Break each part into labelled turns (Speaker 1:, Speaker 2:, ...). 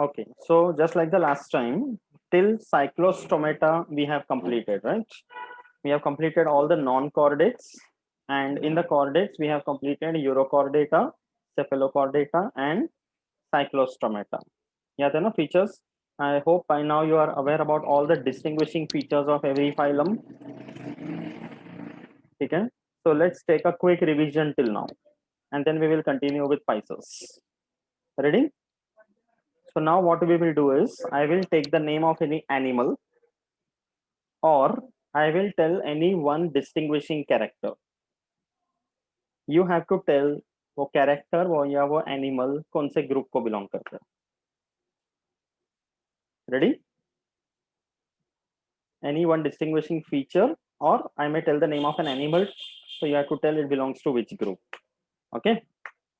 Speaker 1: Okay, so just like the last time, till cyclostomata we have completed, right? We have completed all the non-chordates, and in the chordates we have completed urochordata, cephalochordata, and cyclostomata. Yeah, there are features. I hope by now you are aware about all the distinguishing features of every phylum. Okay, so let's take a quick revision till now, and then we will continue with Pisces. Ready? So now what we will do is I will take the name of any animal, or I will tell any one distinguishing character. You have to tell वो character वो या वो animal कौन से group को belong करता है. Ready? Any one distinguishing feature, or I may tell the name of an animal, so you have to tell it belongs to which group. Okay,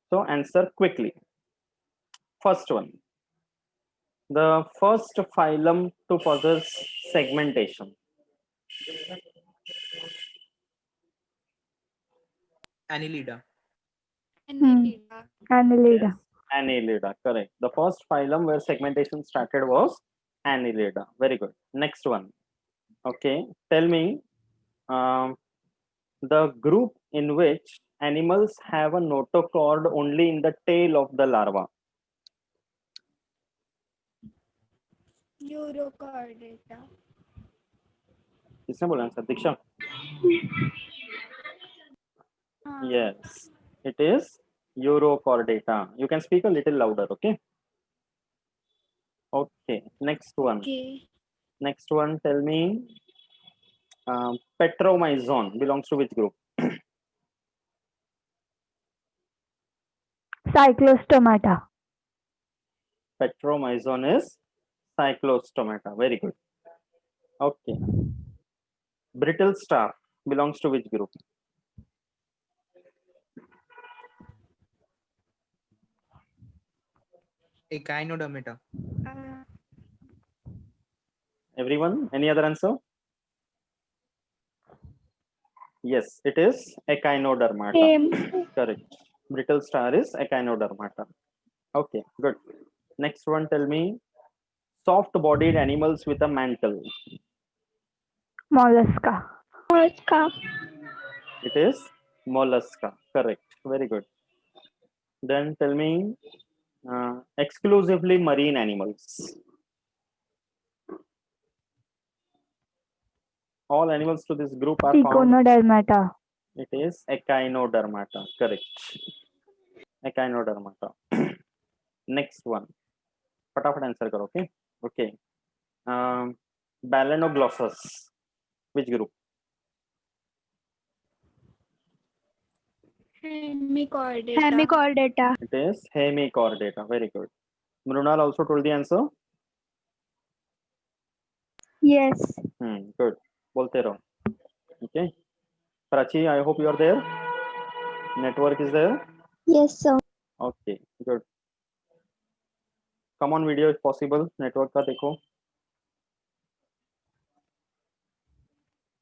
Speaker 1: so answer quickly. First one, the first phylum to possess segmentation.
Speaker 2: Annelida.
Speaker 3: Annelida.
Speaker 1: Yes, Annelida, correct. The first phylum where segmentation started was Annelida. Very good. Next one. Okay, tell me the group in which animals have a notochord only in the tail of the larva.
Speaker 3: Urochordata.
Speaker 1: किसने बोला answer? Diksha? Yes, it is Urochordata. You can speak a little louder, okay? Okay, next one.
Speaker 3: Okay.
Speaker 1: Next one, tell me, Petromyzon belongs to which group?
Speaker 4: Cyclostomata.
Speaker 1: Petromyzon is Cyclostomata. Very good. Okay. Brittle star belongs to which group?
Speaker 2: Echinodermata.
Speaker 1: Everyone, any other answer? Yes, it is Echinodermata. Correct. Brittle star is Echinodermata. Okay, good. Next one, tell me, soft-bodied animals with a mantle.
Speaker 4: Mollusca.
Speaker 3: Mollusca.
Speaker 1: It is Mollusca. Correct. Very good. Then tell me, exclusively marine animals. All animals to this group are found.
Speaker 4: Echinodermata.
Speaker 1: It is Echinodermata. Correct. Echinodermata. Next one. फटाफट answer करो. Okay. Okay. Balanoglossus. Which group?
Speaker 3: Hemichordata.
Speaker 4: Hemichordata.
Speaker 1: It is Hemichordata. Very good. Mrunal also told the answer.
Speaker 4: Yes.
Speaker 1: Good. बोलते रहो. Okay. Prachi, I hope you are there. Network is there.
Speaker 3: Yes, sir.
Speaker 1: Okay. Good. Come on video if possible. Network का देखो.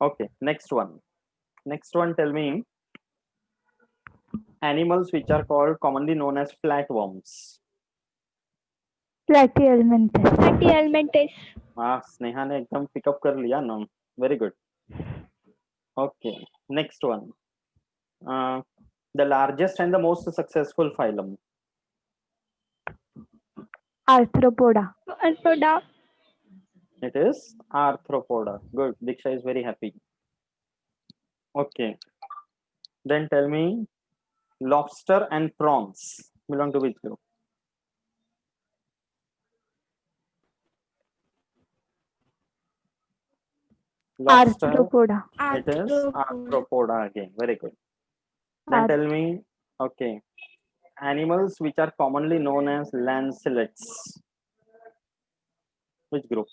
Speaker 1: Okay. Next one. Next one. Tell me animals which are called commonly known as flatworms.
Speaker 4: Platyhelminthes.
Speaker 3: Platyhelminthes.
Speaker 1: हाँ, स्नेहा ने एकदम pickup कर लिया नाम. Very good. Okay. Next one. The largest and the most successful phylum.
Speaker 4: Arthropoda.
Speaker 3: Arthropoda.
Speaker 1: It is Arthropoda. Good. Diksha is very happy. Okay. Then tell me, lobster and prawns belong to which group? Lobster.
Speaker 4: Arthropoda.
Speaker 1: It is Arthropoda again. Very good. Then tell me, okay, animals which are commonly known as lancelets. Which group?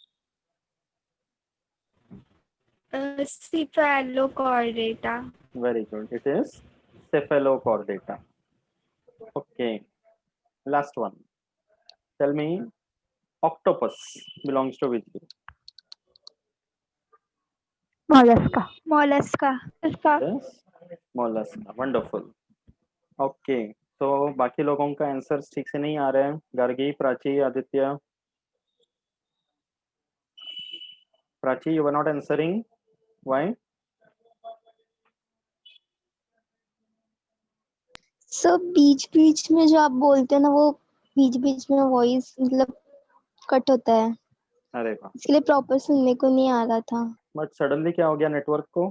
Speaker 3: Cephalochordata.
Speaker 1: Very good. It is Cephalochordata. Okay. Last one. Tell me, octopus belongs to which group?
Speaker 4: Mollusca.
Speaker 3: Mollusca.
Speaker 1: Yes, mollusca. Wonderful. Okay. तो बाकी लोगों का answer ठीक से नहीं आ रहे हैं. Gargi, Prachi, Aditya. Prachi, you were not answering. Why?
Speaker 5: Sir बीच बीच में जो आप बोलते हैं ना वो बीच बीच में वॉइस मतलब कट होता है,
Speaker 1: अरे वाह,
Speaker 5: इसके लिए प्रॉपर सुनने को नहीं आ रहा था।
Speaker 1: बट सडनली क्या हो गया नेटवर्क को?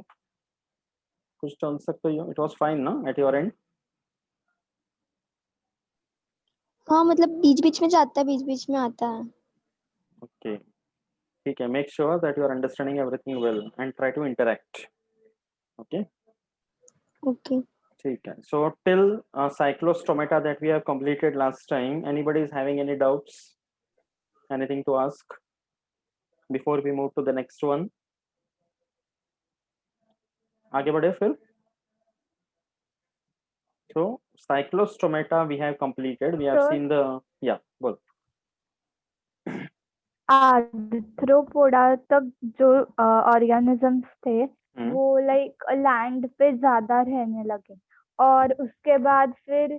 Speaker 1: कुछ टर्न सकते हो? इट वाज फाइन ना एट योर एंड?
Speaker 5: हाँ मतलब बीच बीच में जाता है, बीच बीच में आता है।
Speaker 1: ओके, ठीक है. Make sure that you are understanding everything well and try to interact. Okay,
Speaker 5: okay
Speaker 1: ठीक है. So till cyclostomata that we have completed last time, anybody is having any doubts? Anything to ask before we move to the next one? आगे बढ़े फिर. So cyclostomata we have completed. We have
Speaker 4: Sure.
Speaker 1: seen the बोल.
Speaker 4: Arthropoda तक जो organisms थे
Speaker 1: हम्म.
Speaker 4: वो like land पे ज्यादा रहने लगे, और उसके बाद फिर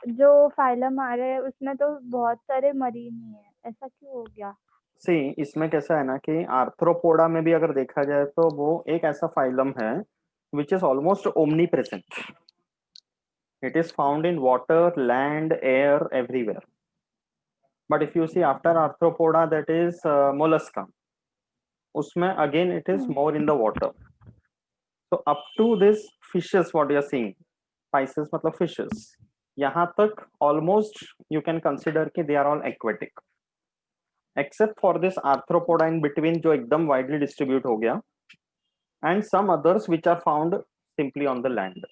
Speaker 4: जो फाइलम आ रहे हैं उसमें तो बहुत सारे मरीन ही है. ऐसा क्यों हो गया?
Speaker 1: सी इसमें कैसा है ना कि आर्थ्रोपोडा में भी अगर देखा जाए तो वो एक ऐसा फाइलम है which is almost omnipresent. It is found in water, land, air, everywhere. But if you see after arthropoda, that is mollusca, उसमें again it is more in the water. So up to this fishes what you are seeing, Pisces मतलब fishes, यहाँ तक almost you can consider कि they are all aquatic, except for this arthropoda in between जो एकदम widely distribute हो गया, and some others which are found simply on the land.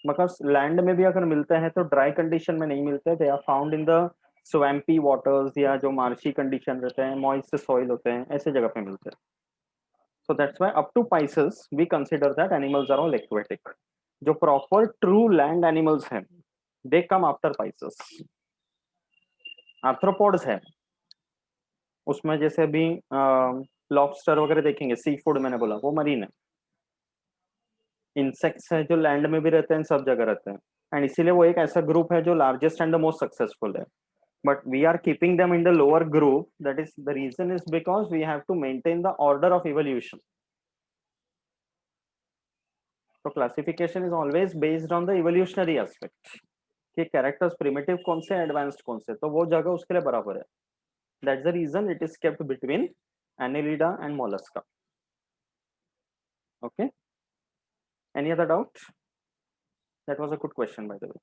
Speaker 1: because land में भी अगर मिलते हैं तो dry condition में नहीं मिलते, they are found in the swampy waters या जो marshy condition रहते हैं, moist soil होते हैं, ऐसे जगह पे मिलते हैं. So that's why up to Pisces we consider that animals are all aquatic. जो proper true land animals हैं they come after Pisces. Arthropods है उसमें जैसे अभी लॉबस्टर वगैरह देखेंगे, सी फूड मैंने बोला वो मरीन है. इंसेक्ट्स है जो लैंड में भी रहते हैं, सब जगह रहते हैं, एंड इसीलिए वो एक ऐसा ग्रुप है जो largest and the most successful है. But we are keeping them in the lower group. That is the reason is because we have to maintain the order of evolution. So classification is always based on the evolutionary aspect. कि characters primitive कौन से, advanced कौन से, तो वो जगह उसके लिए बराबर है. That's the reason it is kept between Annelida and Mollusca. Okay. Any other doubt? That was a good question, by the way.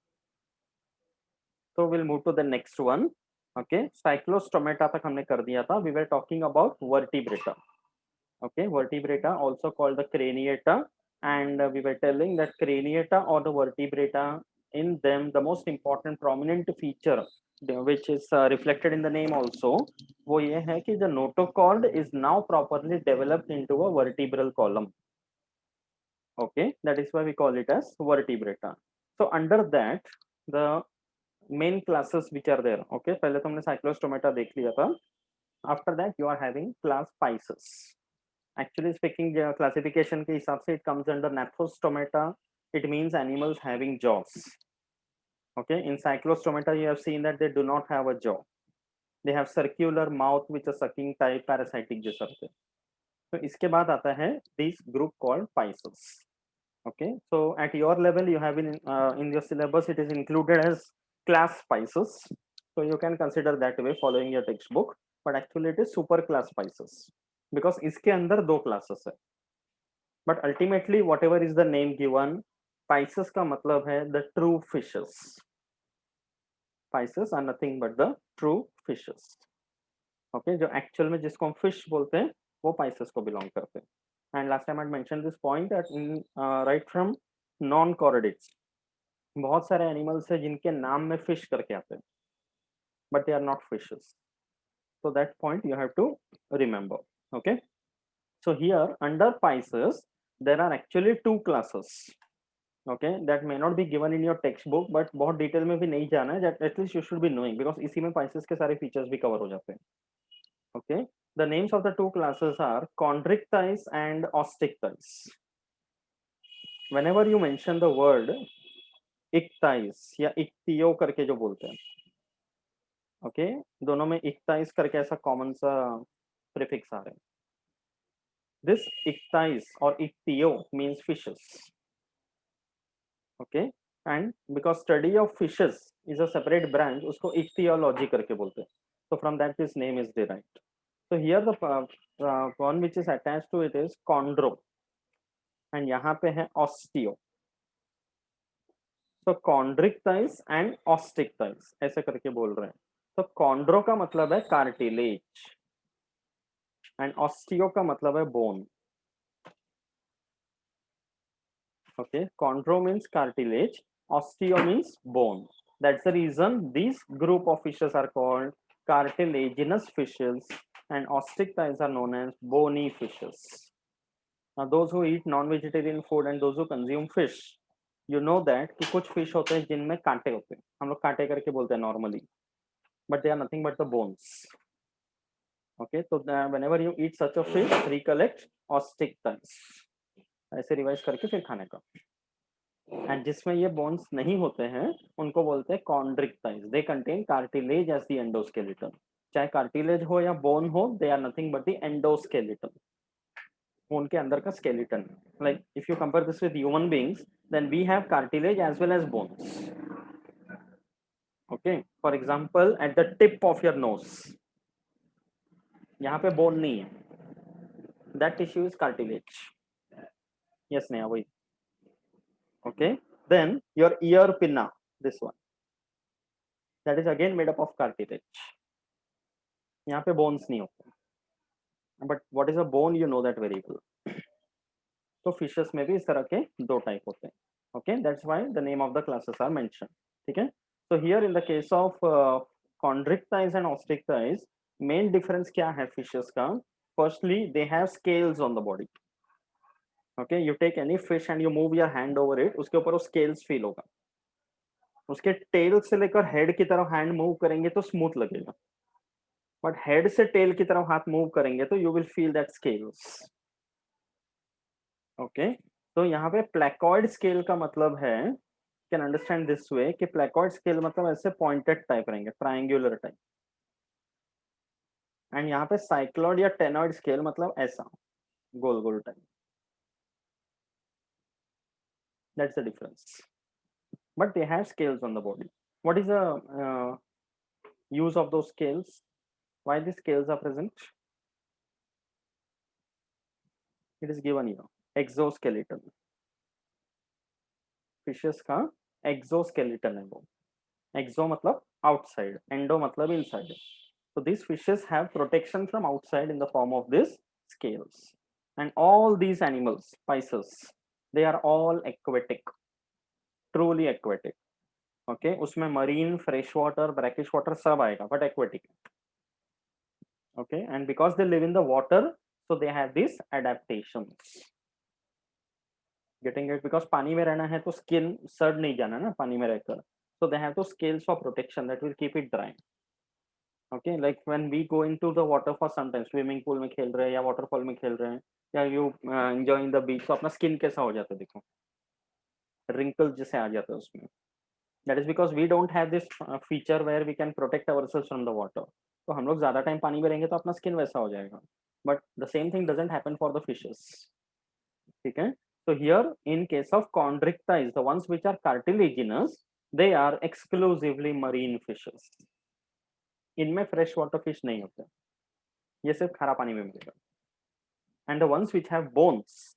Speaker 1: So we'll move to the next one. Okay. Cyclostomata तक हमने कर दिया था. We were talking about vertebrata. Okay. Vertebrata also called the craniata. And we were telling that craniata or the vertebrata, in them the most important prominent feature which is reflected in the name also, वो ये है कि the notochord is now properly developed into a vertebral column. Okay, that is why we call it as vertebrata. So under that the main classes which are there. Okay, पहले तो हमने cyclostomata देख लिया था. After that you are having class Pisces. Actually speaking classification के हिसाब से it comes under Gnathostomata. It means animals having jaws. Okay, in cyclostomata you have seen that they do not have a jaw. They have circular mouth which is sucking type parasitic जैसा होते हैं. तो इसके बाद आता है this group called Pisces. Okay, so at your level you have in your syllabus it is included as class Pisces. So you can consider that way following your textbook, but actually it is super class Pisces because इसके अंदर दो classes है. But ultimately whatever is the name given, Pisces का मतलब है the true fishes. Pisces are nothing but the true fishes. Okay, जो actual में जिसको हम fish बोलते हैं वो Pisces को belong करते हैं. And last time I mentioned this point that in right from non-chordates, बहुत सारे animals हैं जिनके नाम में fish करके आते हैं, but they are not fishes. So that point you have to remember. Okay. So here under Pisces there are actually two classes. Okay, that may not be given in your textbook, but बहुत detail में भी नहीं जाना है. That at least you should be knowing because इसी में Pisces के सारे features भी cover हो जाते हैं. Okay, the names of the two classes are Chondrichthyes and Osteichthyes. Whenever you mention the word ichthyes या ichthyio करके जो बोलते हैं, okay, दोनों में ichthyes करके ऐसा common सा prefix आ रहा है. This ichthys or ichthyo means fishes. Okay, and because study of fishes is a separate branch, उसको ichthyology करके बोलते हैं. So from that this name is derived. So here the one which is attached to it is chondro, and यहाँ पे है osteo. So chondric thighs and ostic thighs ऐसे करके बोल रहे हैं. तो chondro का मतलब है cartilage and osteo का मतलब है bone. Okay, chondro means cartilage, osteo means bone. That's the reason these group of fishes are called cartilaginous fishes, and ostic thighs are known as bony fishes. Now those who eat non-vegetarian food and those who consume fish, you know that कि कुछ fish होते हैं जिनमें कांटे होते हैं, हम लोग कांटे करके बोलते हैं normally, but they are nothing but the bones. Okay, so whenever you eat such a fish, recollect ostic thighs. ऐसे रिवाइज करके फिर खाने का. एंड जिसमें ये बोन्स नहीं होते हैं उनको बोलते हैं chondrichthyes. They contain cartilage as the endoskeleton. चाहे कार्टिलेज हो या बोन हो, they are nothing but the endoskeleton. उनके अंदर का skeleton. Like if you compare this with human beings, then we have cartilage as well as bones. Okay, for example at the tip of your nose, यहाँ पे bone नहीं है, that tissue is cartilage. Yes नहीं वही. Okay, then your ear pinna, this one, that is again made up of cartilage. यहाँ पे bones नहीं होते, but what is a bone, you know that very well. तो fishes में भी इस तरह के दो type होते हैं. Okay, that's why the name of the classes are mentioned. ठीक है. So here in the case of chondric thighs and ostic thighs, main difference क्या है fishes का? Firstly, they have scales on the body. Okay, you take any fish and you move your hand over it, उसके ऊपर वो scales feel होगा. उसके tell से लेकर हेड की तरफ हैंड मूव करेंगे तो स्मूथ लगेगा, बट हेड से टेल की तरफ हाथ मूव करेंगे तो you will feel that scales. Okay, तो यहाँ पे प्लेकॉइड स्केल का मतलब है, कैन अंडरस्टैंड दिस वे कि प्लेकॉइड स्केल मतलब ऐसे पॉइंटेड टाइप रहेंगे, ट्रायंगुलर टाइप. एंड यहाँ पे साइक्लॉइड या टेनॉइड स्केल मतलब ऐसा गोल गोल type. That's the difference. But they have scales on the body. What is the use of those scales? Why the scales are present? It is given here. Exoskeleton. Fishes का exoskeleton है वो. Exo मतलब outside, endo मतलब inside. So these fishes have protection from outside in the form of these scales. And all these animals, pisces, they are all aquatic, truly aquatic. Okay, उसमें marine, fresh water, brackish water सब आएगा, but aquatic. Okay, and because they live in the water, so they have these adaptations. Getting it? Because पानी में रहना है तो skin सड़ नहीं जाना ना पानी में रहकर, so they have those scales for protection that will keep it dry. Okay, like when we go into the water for sometimes, swimming pool में खेल रहे हैं या waterfall में खेल रहे हैं या you enjoying the beach, तो अपना skin कैसा हो जाता है देखो, wrinkles जैसे आ जाते हैं उसमें. That is because we don't have this feature where we can protect ourselves from the water. तो हम लोग ज्यादा टाइम पानी में रहेंगे तो अपना स्किन वैसा हो जाएगा. But the same thing doesn't happen for the fishes. ठीक है. So here in case of chondric thighs, the ones which are cartilaginous, they are exclusively marine fishes. इनमें fresh water fish नहीं होते, ये सिर्फ खारा पानी में मिलेगा. And the ones which have bones,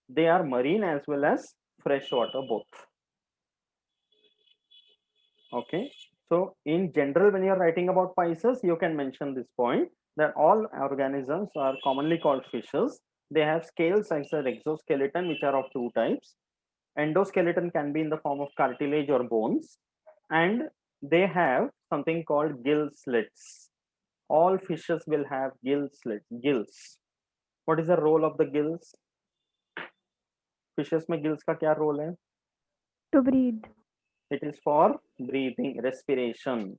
Speaker 1: they are marine as well as fresh water both. Okay, so in general when you are writing about pisces, you can mention this point that all organisms are commonly called fishes. They have scales as an exoskeleton which are of two types. Endoskeleton can be in the form of cartilage or bones, and they have something called gill slits. All fishes will have gill slits, gills. What is the role of the gills? Fishes में gills का क्या role है?
Speaker 4: To breathe.
Speaker 1: It is for breathing, respiration.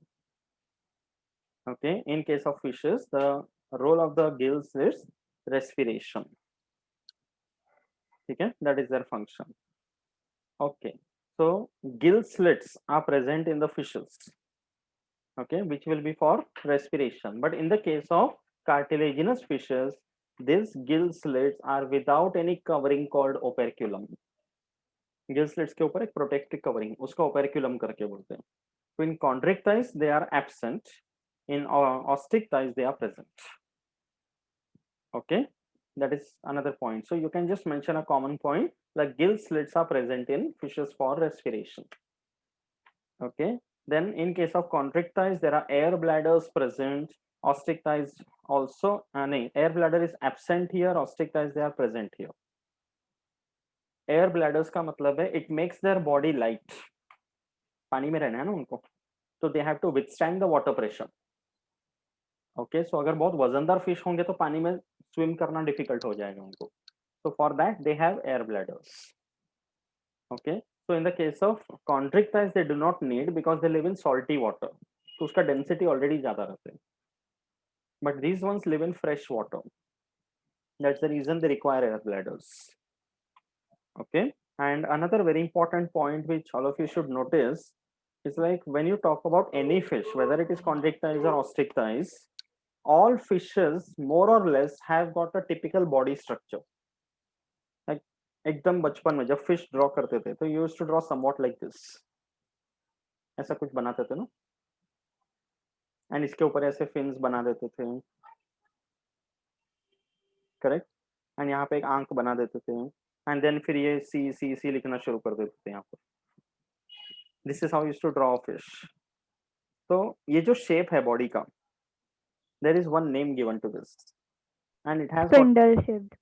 Speaker 1: Okay, in case of fishes, the role of the gills is respiration. Okay, that is their function. Okay, so gill slits are present in the fishes. Okay, which will be for respiration. But in the case of cartilaginous fishes, these gill slits are without any covering called operculum. Gill slits के ऊपर एक protective covering, उसका ओपेरिकुलम करके बोलते हैं. तो in chondrichthyes they are absent, in osteichthyes they are present. Okay, that is another point. So you can just mention a common point like gill slits are present in fishes for respiration. Okay, then in case of constrict thighs there are air bladders present. Ostrich thighs also, air bladder is absent here, ostrich thighs they are present here. Air bladders का मतलब है it makes their body light. पानी में रहना है ना उनको, तो they have to withstand the water pressure. Okay, so अगर बहुत वजनदार फिश होंगे तो पानी में स्विम करना डिफिकल्ट हो जाएगा उनको. So for that they have air bladders. Okay, so in the case of chondrichthyes they do not need because they live in salty water, तो उसका डेंसिटी ऑलरेडी ज्यादा रहता है. But these ones live in fresh water, that's the reason they require air bladders. Okay, and another very important point which all of you should notice is like when you talk about any fish, whether it is constrict thighs or ostrich thighs, all fishes more or less have got a typical body structure. Like एकदम बचपन में जब fish draw करते थे तो used to draw somewhat like this, ऐसा कुछ बनाते थे ना, एंड इसके ऊपर ऐसे फिन्स बना देते थे, करेक्ट, एंड यहाँ पे एक आंख बना देते थे, एंड देन फिर ये सी सी सी लिखना शुरू कर देते थे यहाँ पर. This is how used to draw fish. तो ये जो शेप है बॉडी का, there is one name given to this and it has got
Speaker 4: spindle shaped.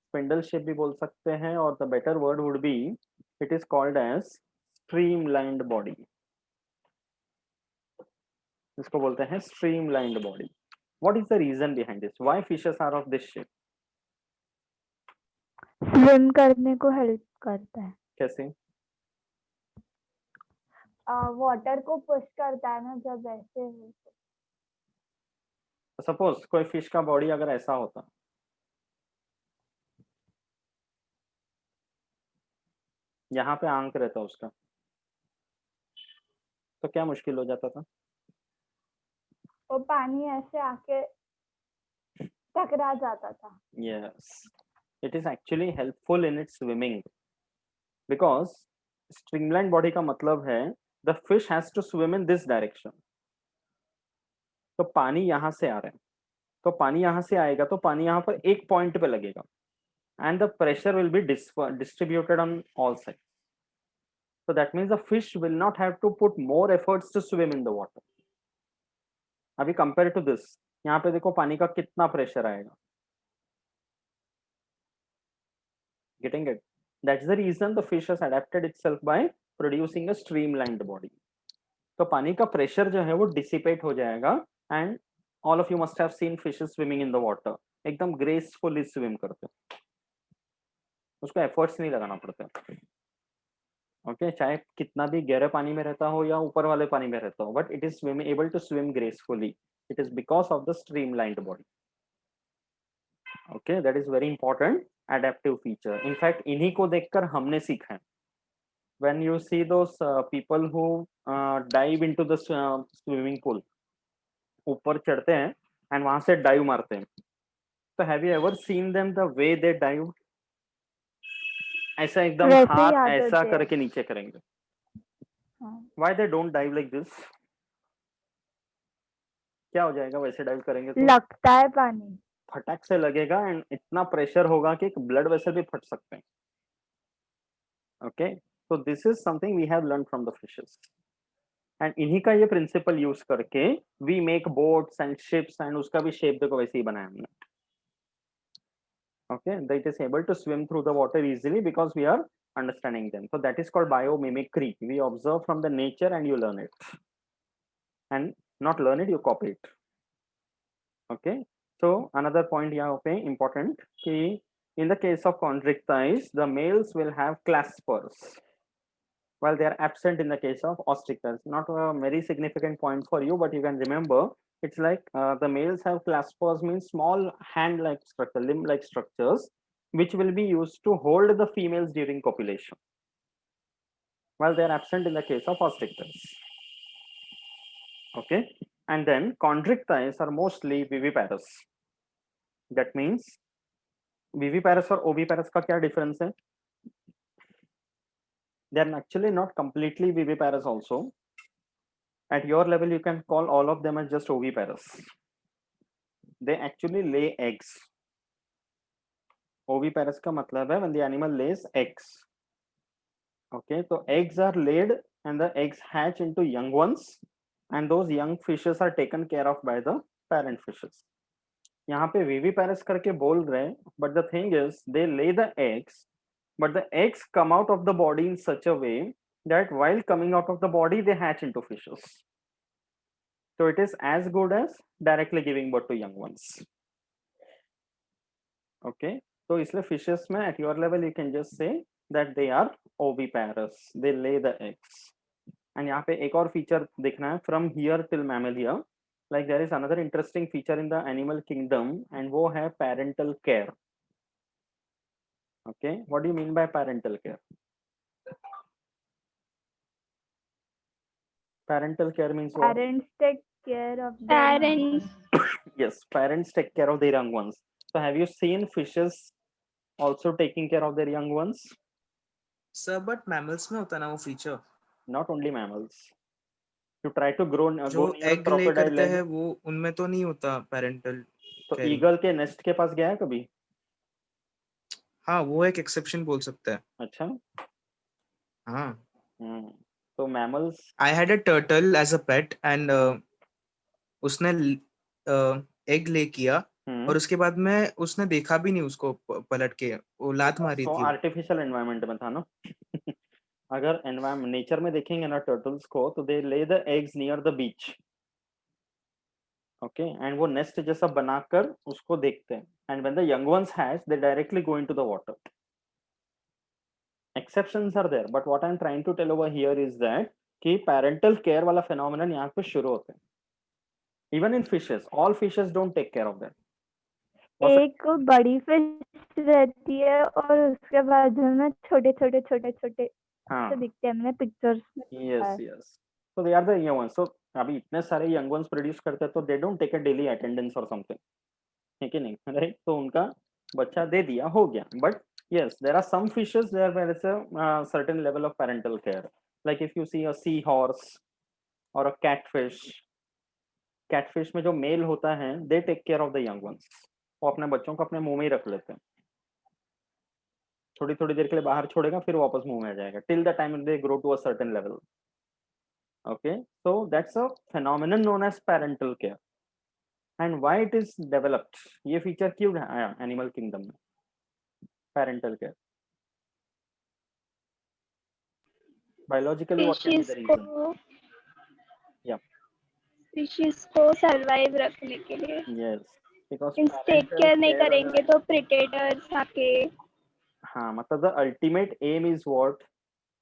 Speaker 1: spindle shape भी बोल सकते हैं, और the better word would be it is called as streamlined body. इसको बोलते हैं streamlined body. What is the reason behind this? Why fishes are of this shape?
Speaker 4: Swim करने को हेल्प करता है.
Speaker 1: कैसे?
Speaker 4: वाटर को पुश करता है ना जब ऐसे हो.
Speaker 1: सपोज कोई फिश का बॉडी अगर ऐसा होता, यहाँ पे आंख रहता उसका, तो क्या मुश्किल हो जाता था?
Speaker 4: वो पानी ऐसे आके टकरा जाता था.
Speaker 1: Yes, it is actually helpful in its swimming because streamlined body का मतलब है the fish has to swim in this direction. तो पानी यहाँ से आ रहा है, तो पानी यहाँ से आएगा तो पानी यहाँ पर एक पॉइंट पे लगेगा and the pressure will be distributed on all sides. So that means the fish will not have to put more efforts to swim in the water. अभी कंपेयर टू दिस, यहाँ पे देखो पानी का कितना प्रेशर आएगा. Getting it? That's the reason the fish has adapted itself by producing a streamlined body. तो पानी का प्रेशर जो है वो डिसिपेट हो जाएगा, and all of you must have seen fishes swimming in the water, एकदम ग्रेसफुली स्विम करते हैं, उसको एफर्ट्स नहीं लगाना पड़ता. ओके, चाहे कितना भी गहरे पानी में रहता हो या ऊपर वाले पानी में रहता हो, but it is able to swim gracefully. It is because of the streamlined body. Okay, that is very important adaptive feature. In fact, इन्हीं को देखकर हमने सीखा है. When you see those people who dive into the swimming pool, ऊपर चढ़ते हैं and वहां से dive मारते हैं, तो have you ever seen them the way they dive? ऐसा एकदम
Speaker 4: वैसे ही
Speaker 1: हाथ
Speaker 4: आते
Speaker 1: ऐसा
Speaker 4: थे.
Speaker 1: करके नीचे करेंगे. Why they don't dive like this? क्या हो जाएगा वैसे डाइव करेंगे तो?
Speaker 4: लगता है पानी.
Speaker 1: फटाक से लगेगा एंड इतना प्रेशर होगा कि ब्लड वेसल भी फट सकते हैं. Okay, so this is something we have learned from the fishes, and इन्हीं का ये प्रिंसिपल यूज करके we make boats and ships, and उसका भी शेप देखो वैसे ही बनाया हमने. Okay, that is able to swim through the water easily because we are understanding them. So that is called biomimicry. We observe from the nature and you learn it, and not learn it, you copy it. Okay, so another point यहाँ पे important कि in the case of constrict thighs, the males will have claspers, while they are absent in the case of ostrich thighs. Not a very significant point for you, but you can remember it's like the males have claspers, means small hand-like structure, limb-like structures, which will be used to hold the females during copulation, while they are absent in the case of ostrich thighs. Okay, and then constrict thighs are mostly viviparous. That means viviparous और oviparous का क्या difference है? They are actually not completely viviparous also. At your level, you can call all of them as just oviparous. They actually lay eggs. Oviparous का मतलब है when the animal lays eggs. Okay, so eggs are laid and the eggs hatch into young ones, and those young fishes are taken care of by the parent fishes. यहाँ पे viviparous करके बोल रहे हैं, but the thing is they lay the eggs, but the eggs come out of the body in such a way that while coming out of the body they hatch into fishes. So it is as good as directly giving birth to young ones. Okay, so इसलिए fishes में at your level you can just say that they are oviparous. They lay the eggs. And यहाँ पे एक और feature देखना है from here till mammalia. Like there is another interesting feature in the animal kingdom, and वो है parental care. Okay, what do you mean by parental care? Parental care means what?
Speaker 4: Parents take care of their
Speaker 3: Parents.
Speaker 1: Yes, parents take care of their young ones. So have you seen fishes also taking care of their young ones?
Speaker 2: Sir but mammals में होता है ना वो feature,
Speaker 1: Not only mammals. You try to grow
Speaker 2: जो
Speaker 1: go near a
Speaker 2: egg ले
Speaker 1: crocodile
Speaker 2: करते
Speaker 1: egg.
Speaker 2: हैं वो उनमें तो नहीं होता पेरेंटल
Speaker 1: तो
Speaker 2: caring.
Speaker 1: ईगल के नेस्ट के पास गया है कभी?
Speaker 2: हाँ वो एक एक्सेप्शन बोल सकता है.
Speaker 1: अच्छा.
Speaker 2: हाँ,
Speaker 1: तो mammals.
Speaker 2: I had a turtle as a pet and उसने एग ले किया और उसके बाद में उसने देखा भी नहीं उसको पलट के, वो लात मारी
Speaker 1: तो
Speaker 2: थी.
Speaker 1: आर्टिफिशियल एनवायरनमेंट में था ना. अगर एनवायरनमेंट नेचर में देखेंगे ना टर्टल्स को, तो they lay the eggs near the beach. Okay, and वो नेस्ट जैसा बनाकर उसको देखते हैं, and when the young ones hatch they directly go into the water. Exceptions are there, but what I am trying to tell over here is that कि parental care वाला phenomenon यहाँ पे शुरू होते हैं. Even in fishes, all fishes don't take care of that.
Speaker 4: एक बड़ी fish रहती है और उसके बाजू में छोटे छोटे छोटे छोटे
Speaker 1: हाँ.
Speaker 4: से दिखते हैं, मैंने पिक्चर्स में
Speaker 1: Yes, yes. So they are the young ones. So अभी इतने सारे young ones produce करते हैं तो they don't take a daily attendance or something. है कि नहीं? Right? तो उनका बच्चा दे दिया, हो गया. But yes, there are some fishes there where it's a certain level of parental care. Like if you see a seahorse or a catfish. Catfish में जो male होता है, they take care of the young ones. वो अपने बच्चों को अपने मुंह में ही रख लेते हैं. थोड़ी थोड़ी देर के लिए बाहर छोड़ेगा, फिर वापस मुंह में आ जाएगा. Till the time they grow to a certain level. Okay, so that's a phenomenon known as parental care. And why it is developed? ये feature क्यों आया animal kingdom में? Parental care. Biologically, what can be
Speaker 3: fishes
Speaker 1: the reason?
Speaker 3: को
Speaker 1: Yeah.
Speaker 3: Fishes को survive रखने के लिए.
Speaker 1: Yes, because
Speaker 3: take
Speaker 1: parental
Speaker 3: care नहीं
Speaker 1: care
Speaker 3: करेंगे तो प्रिडेटर्स आके.
Speaker 1: हाँ, मतलब the ultimate aim is what?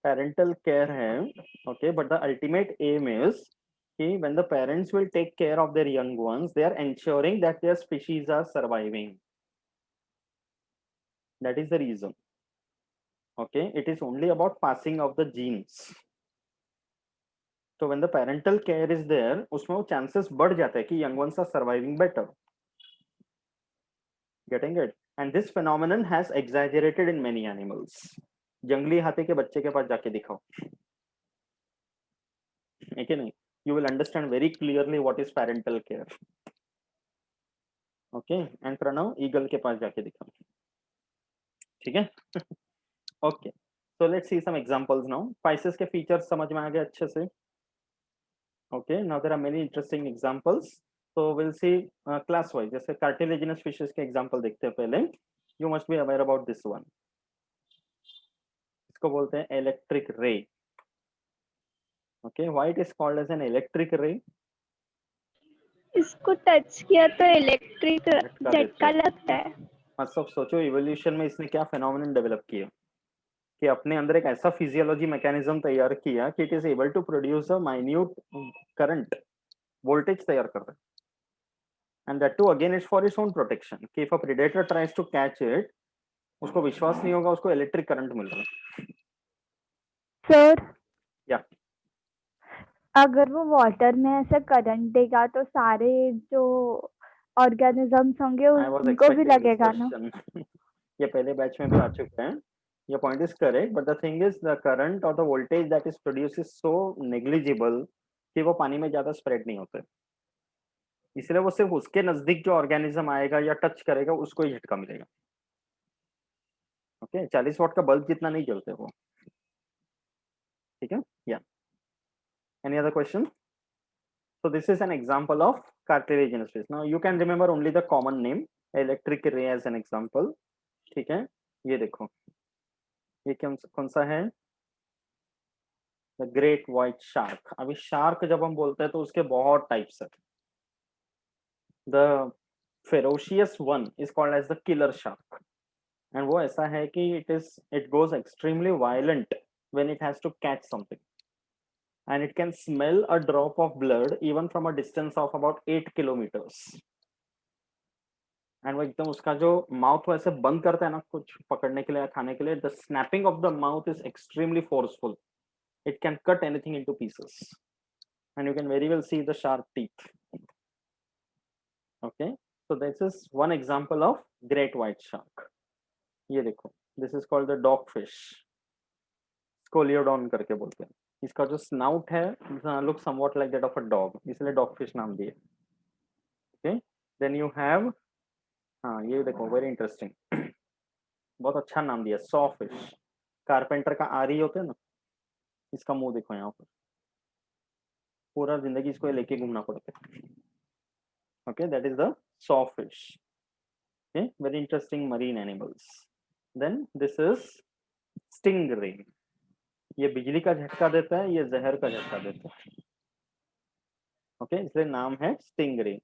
Speaker 1: Parental care है. Okay, but the ultimate aim is कि when the parents will take care of their young ones, they are ensuring that their species are surviving. That is the reason. Okay, it is only about passing of the genes. So when the parental care is there, उसमें वो chances बढ़ जाता है कि young ones are surviving better. Getting it? And this phenomenon has exaggerated in many animals. जंगली हाथी के बच्चे के पास जाके दिखाओ, है कि नहीं? You will understand very clearly what is parental care. Okay, and Pranav eagle के पास जाके दिखाओ. ठीक है? Okay, so let's see some examples now. Pisces के features समझ में आ गए अच्छे से? Okay, now there are many interesting examples. So we'll see class wise. जैसे cartilaginous fishes के example देखते हैं पहले. You must be aware about this one. इसको बोलते हैं electric ray. Okay, why it is called as an electric ray?
Speaker 3: इसको touch किया तो इलेक्ट्रिक
Speaker 1: झटका देते
Speaker 3: झटका
Speaker 1: हैं.
Speaker 3: लगता है.
Speaker 1: मतलब सोचो इवोल्यूशन में इसने क्या फेनोमेनन डेवलप किया कि अपने अंदर एक ऐसा फिजियोलॉजी मैकेनिज्म तैयार किया कि it is able to produce a minute current, voltage तैयार कर रहा है. And that too again is for its own protection कि if a predator tries to catch it, उसको विश्वास नहीं होगा उसको इलेक्ट्रिक करंट मिल रहा है.
Speaker 4: सर
Speaker 1: या
Speaker 4: अगर वो वाटर में ऐसे करंट देगा तो सारे जो ऑर्गेनिजम्स होंगे
Speaker 1: I was
Speaker 4: उनको भी
Speaker 1: expecting this
Speaker 4: लगेगा ना।
Speaker 1: question. ये पहले बैच में भी आ चुके हैं. Your point is correct, but the thing is the current or the voltage that is produced is so negligible कि वो पानी में ज्यादा स्प्रेड नहीं होते, इसलिए वो सिर्फ उसके नजदीक जो ऑर्गेनिज्म आएगा या टच करेगा उसको ही झटका मिलेगा. ओके 40 वाट का बल्ब जितना नहीं जलते वो. ठीक है. या any other question? So this is an example of cartelaginous fish. Now you can remember only the common name electric ray as an example. ठीक है. ये देखो ये कौन सा है? The great white shark. अभी शार्क जब हम बोलते हैं तो उसके बहुत टाइप्स है. The ferocious one is called as the killer shark, and वो ऐसा है कि it goes extremely violent when it has to catch something, and it can smell a drop of blood even from a distance of about 8 kilometers. And वो एकदम उसका जो mouth वैसे बंद करता है ना कुछ पकड़ने के लिए या खाने के लिए, the snapping of the mouth is extremely forceful. It can cut anything into pieces, and you can very well see the sharp teeth. Okay, so this is one example of great white shark. ये देखो, this is called the dogfish. Scoliodon करके बोलते हैं. इसका जो snout है look somewhat like that of a dog, इसलिए dogfish नाम दिए. ओके देन यू हैव, हाँ ये देखो वेरी इंटरेस्टिंग, बहुत अच्छा नाम दिया, सॉ फिश. कारपेंटर का आरी होते हैं ना, इसका मुंह देखो यहाँ पर, पूरा जिंदगी इसको लेके घूमना पड़ता है. Okay that is the saw fish. Okay very interesting marine animals. Then this is stingray. ये बिजली का झटका देता है, ये जहर का झटका देता है. ओके इसलिए नाम है stingray.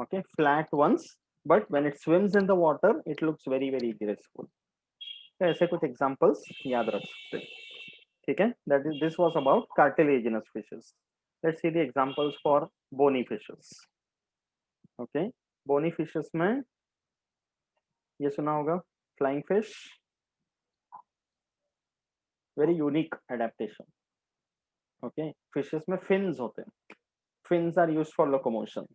Speaker 1: Okay flat ones, but when it swims in the water it looks very very graceful. तो ऐसे कुछ एग्जांपल्स याद रख सकते हैं. ठीक है. That is this was about cartilaginous fishes. Let's see the examples for bony fishes. Okay bony fishes में ये सुना होगा, flying fish, very unique adaptation. Okay fishes में फिन्स होते हैं. Fins are used for locomotion.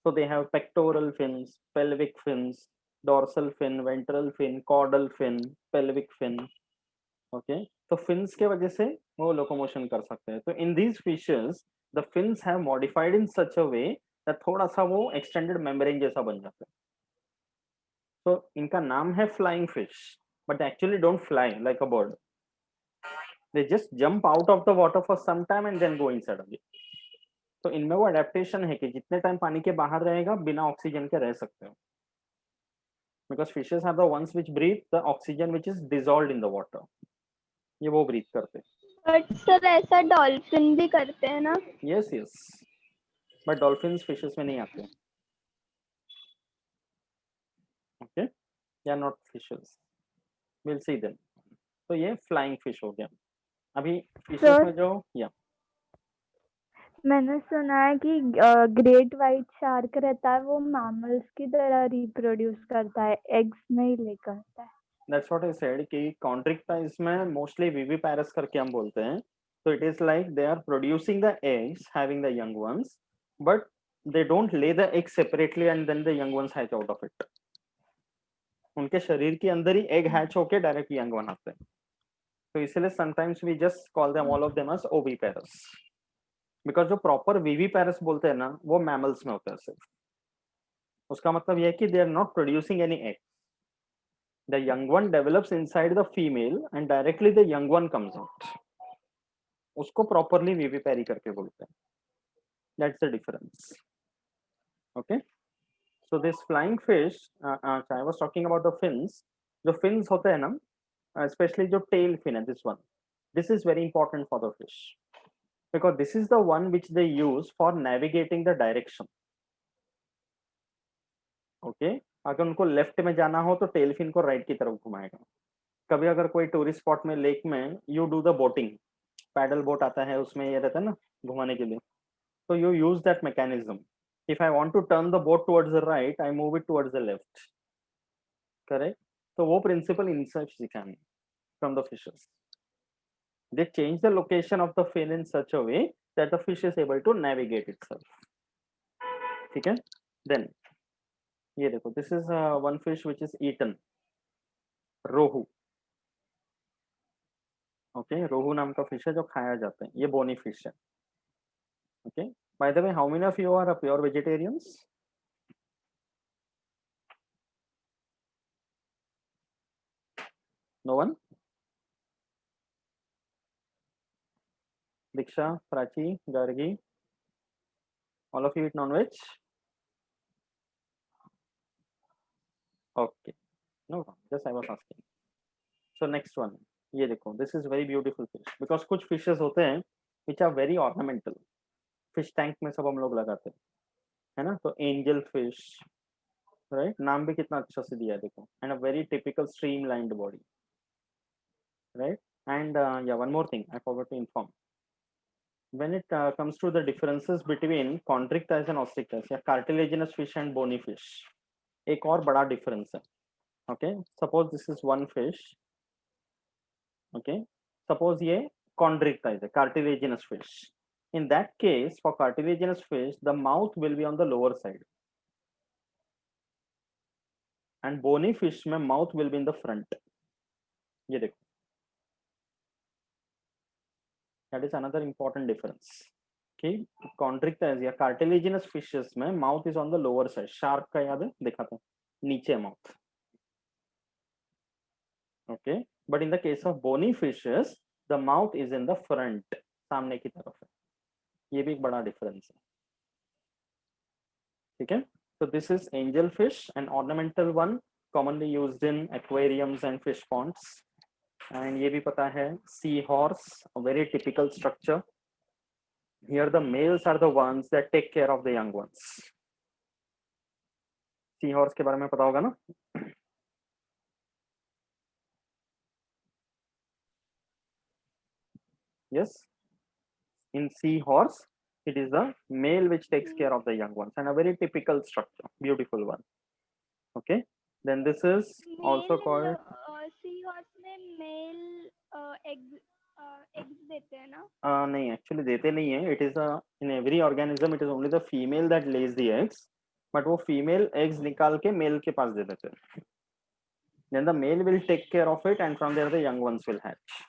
Speaker 1: So they have pectoral fins, pelvic fins, dorsal fin, ventral fin, caudal fin, pelvic fin. Okay, तो fins के वजह से वो locomotion कर सकते हैं. तो in these fishes, the fins have modified in such a way that थोड़ा सा वो extended membrane जैसा बन जाता है. So इनका नाम है flying fish, but they actually don't fly like a bird. They just jump out of the water for some time and then go inside again. तो इनमें वो अडेप्टेशन है कि जितने टाइम पानी के बाहर रहेगा बिना ऑक्सीजन के रह सकते हो. Because fishes are the ones which breathe the oxygen which is dissolved in the water. ये वो ब्रीथ करते हैं.
Speaker 3: बट सर ऐसा डॉल्फिन भी करते हैं ना?
Speaker 1: Yes yes, but dolphins fishes में नहीं आते. Okay they are not fishes, will see them. तो ये फ्लाइंग फिश हो गया. अभी फिशेस में जो या
Speaker 4: मैंने सुना है कि ग्रेट व्हाइट शार्क रहता है वो मैमल्स की तरह रिप्रोड्यूस करता है, एग्स नहीं ले करता है.
Speaker 1: दैट्स व्हाट आई सेड कि कॉन्ट्रिक्टा इसमें मोस्टली विविपैरस करके हम बोलते हैं. So it is like they are producing the eggs, having the young ones, but they don't lay the eggs separately and then the young ones hatch out of it. उनके शरीर के अंदर ही egg hatch होके direct young one आते हैं. तो इसलिए sometimes we just call them all of them as oviparous. Because जो प्रॉपर विविपैरस बोलते हैं ना वो मैमल्स में होता है सिर्फ. उसका मतलब यह है कि they are not producing any egg. The young one develops inside the female and directly the young one comes out. उसको प्रॉपरली विविपैरी करके बोलते हैं. That's the difference. Okay so this flying fish, I was talking about the fins. जो fins होते हैं ना, specially जो tail fin है, this one, this is very important for the fish because this is the one which they use for navigating the direction. Okay, अगर उनको left में जाना हो तो टेल फिन को राइट की तरफ घुमाएगा. कभी अगर कोई टूरिस्ट स्पॉट में लेक में you do the boating, paddle boat आता है उसमें ये रहता है ना घुमाने के लिए, तो you use that mechanism. If I want to turn the boat towards the right I move it towards the left. Correct. तो वो प्रिंसिपल इनसे सीखा है from the fishes. They change the location of the fin in such a way that the fish is able to navigate itself. ठीक है. Then ये देखो, this is one fish which is eaten, rohu. Okay, rohu नाम का fish है जो खाया जाता है, ये बोनी फिश है। Okay, by the way, how many of you are pure vegetarians? No one? Diksha, Prachi, Gargi, all of you eat non-veg? Okay, no problem. Just I was asking. So next one, ये देखो, this is very beautiful fish because कुछ fishes होते हैं which are very ornamental. Fish tank में सब हम लोग लगाते हैं, है ना? तो angel fish, right? नाम भी कितना अच्छा से दिया है देखो, and a very typical streamlined body, right? And yeah, one more thing I forgot to inform. When it comes to the differences between chondrichthyes and ostricthyes, या cartilaginous fish and bony fish, एक और बड़ा difference है. Okay, suppose this is one fish. Okay, suppose ये chondrichthyes है, cartilaginous fish. In that case, for cartilaginous fish, the mouth will be on the lower side, and bony fish में mouth will be in the front. ये देखो, that is another important difference. Okay, chondrichthyes या cartilaginous fishes में mouth is on the lower side. Shark का याद है, दिखाते हैं, नीचे mouth. Okay, but in the case of bony fishes, the mouth is in the front, सामने की तरफ है. ये भी एक बड़ा डिफरेंस है. ठीक है, so this is angel fish, an ornamental one commonly used in aquariums and fish ponds. And ये भी पता है, seahorse, a very typical structure. Here the males are the ones that take care of the young ones. Seahorse के बारे में पता होगा ना? Yes, in seahorse it is the male which takes care of the young ones, and a very typical structure, beautiful one. Okay, then this is also called
Speaker 3: seahorse में male eggs देते हैं ना?
Speaker 1: नहीं, actually देते नहीं है. It is in every organism it is only the female that lays the eggs, but वो female eggs निकाल के male के पास दे देते हैं. Then the male will take care of it, and from there the young ones will hatch.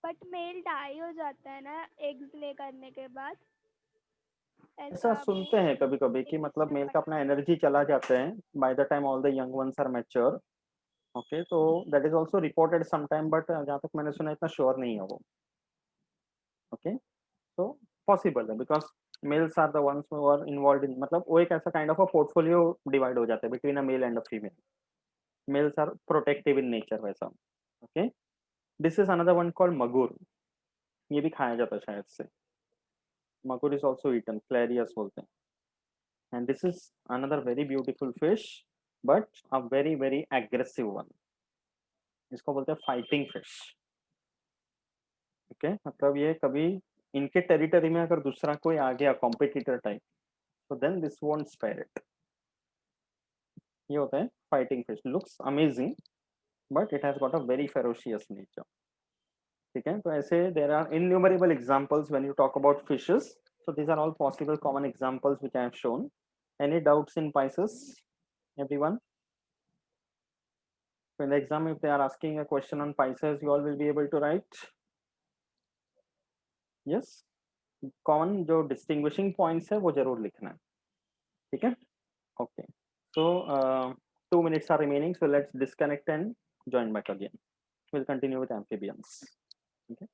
Speaker 3: But male die हो जाता है ना eggs lay करने के बाद?
Speaker 1: ऐसा सुनते हैं कभी कभी कि मतलब मेल का अपना एनर्जी चला जाता है by the time all the young ones are mature. Okay, तो that is also reported some time, but जहाँ तक मैंने सुना इतना श्योर नहीं है वो. ओके, तो पॉसिबल है because males are the ones who are involved in, मतलब वो एक ऐसा kind of a portfolio divide हो जाता है between a male and a female. Males are protective in nature वैसा. Okay, this is another one called magur. ये भी खाया जाता है शायद से. Magur is also eaten, clarias बोलते हैं. And this is another very beautiful fish, but a very very aggressive one. इसको बोलते हैं फाइटिंग फिश. ओके, मतलब ये कभी इनके टेरिटरी में अगर दूसरा कोई आ गया कॉम्पिटिटर टाइप, तो then this won't spare it. ये होता है fighting fish. Looks amazing, but it has got a very ferocious nature. ठीक है, तो ऐसे there are innumerable examples when you talk about fishes. So these are all possible common examples which I have shown. Any doubts in Pisces, everyone? So in the exam, if they are asking a question on Pisces, you all will be able to write. Yes, कौन जो distinguishing points है वो जरूर लिखना है. ठीक है, okay. So 2 minutes are remaining, so let's disconnect and join back again. We'll continue with amphibians. Okay.